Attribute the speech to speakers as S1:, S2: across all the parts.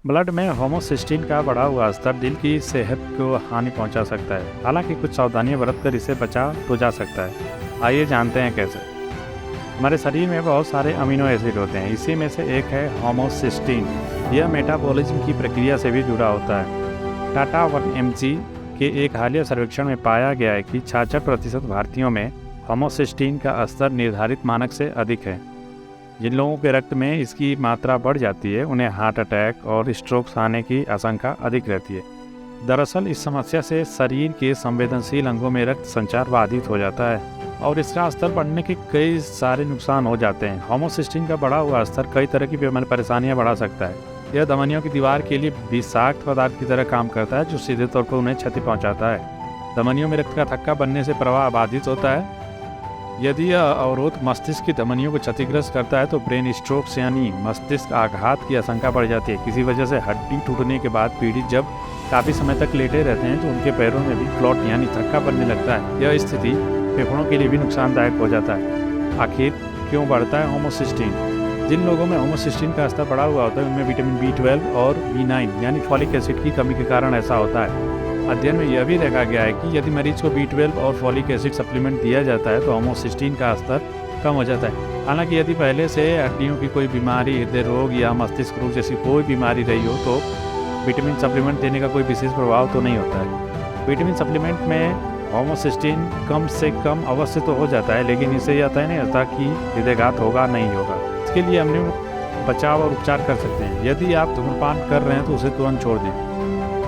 S1: Blood में homocysteine का बढ़ा हुआ स्तर दिल की सेहत को हानि पहुंचा सकता है। हालांकि कुछ सावधानियां बरतकर इसे बचा तो जा सकता है। आइए जानते हैं कैसे। हमारे शरीर में बहुत सारे अमीनो एसिड होते हैं, इसी में से एक है होमोसिस्टीन। यह मेटाबॉलिज्म की प्रक्रिया से भी जुड़ा होता है। टाटा 1mg के एक हालिया सर्वेक्षण में पाया गया है कि 66% भारतीयों में होमोसिस्टीन का स्तर निर्धारित मानक से अधिक है। जिन लोगों के रक्त में इसकी मात्रा बढ़ जाती है उन्हें हार्ट अटैक और स्ट्रोक्स आने की आशंका अधिक रहती है। दरअसल इस समस्या से शरीर के संवेदनशील अंगों में रक्त संचार बाधित हो जाता है और इसका स्तर बढ़ने के कई सारे नुकसान हो जाते हैं। होमोसिस्टीन का बढ़ा हुआ स्तर कई तरह की परेशानियां बढ़ा सकता है। यह धमनियों की दीवार के लिए विषाक्त पदार्थ की तरह काम करता है, जो सीधे तौर पर उन्हें क्षति पहुंचाता है। धमनियों में रक्त का थक्का बनने से प्रवाह बाधित होता है। यदि यह अवरोध मस्तिष्क की धमनियों को क्षतिग्रस्त करता है तो ब्रेन स्ट्रोक्स यानी मस्तिष्क आघात की आशंका बढ़ जाती है। किसी वजह से हड्डी टूटने के बाद पीड़ित जब काफ़ी समय तक लेटे रहते हैं तो उनके पैरों में भी क्लॉट यानी थक्का बनने लगता है। यह स्थिति फेफड़ों के लिए भी नुकसानदायक हो जाता है। आखिर क्यों बढ़ता है होमोसिस्टीन? जिन लोगों में होमोसिस्टीन का स्तर बढ़ा हुआ होता है उनमें विटामिन B12 और B9 यानी फॉलिक एसिड की कमी के कारण ऐसा होता है। अध्ययन में यह भी देखा गया है कि यदि मरीज को B12 और फॉलिक एसिड सप्लीमेंट दिया जाता है तो होमोसिस्टीन का स्तर कम हो जाता है। हालांकि यदि पहले से हड्डियों की कोई बीमारी, हृदय रोग या मस्तिष्क रोग जैसी कोई बीमारी रही हो तो विटामिन सप्लीमेंट देने का कोई विशेष प्रभाव तो नहीं होता है। विटामिन सप्लीमेंट में होमोसिस्टीन कम से कम अवश्य तो हो जाता है, लेकिन इससे यह तय नहीं होता कि हृदयघात होगा नहीं होगा। इसके लिए हमने बचाव और उपचार कर सकते हैं। यदि आप धूम्रपान कर रहे हैं तो उसे तुरंत छोड़ दें।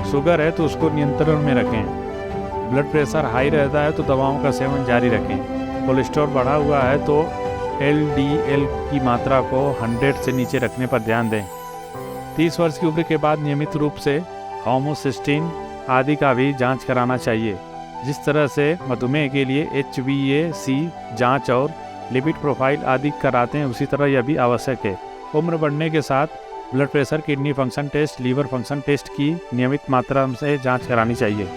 S1: शुगर है तो उसको नियंत्रण में रखें। ब्लड प्रेशर हाई रहता है तो दवाओं का सेवन जारी रखें। कोलेस्ट्रॉल बढ़ा हुआ है तो LDL की मात्रा को 100 से नीचे रखने पर ध्यान दें। 30 वर्ष की उम्र के बाद नियमित रूप से होमोसिस्टीन आदि का भी जांच कराना चाहिए। जिस तरह से मधुमेह के लिए HbA1c जांच और लिपिड प्रोफाइल आदि कराते हैं, उसी तरह यह भी आवश्यक है। उम्र बढ़ने के साथ blood pressure, kidney function test, liver function test की नियमित मात्रा से जांच करानी चाहिए।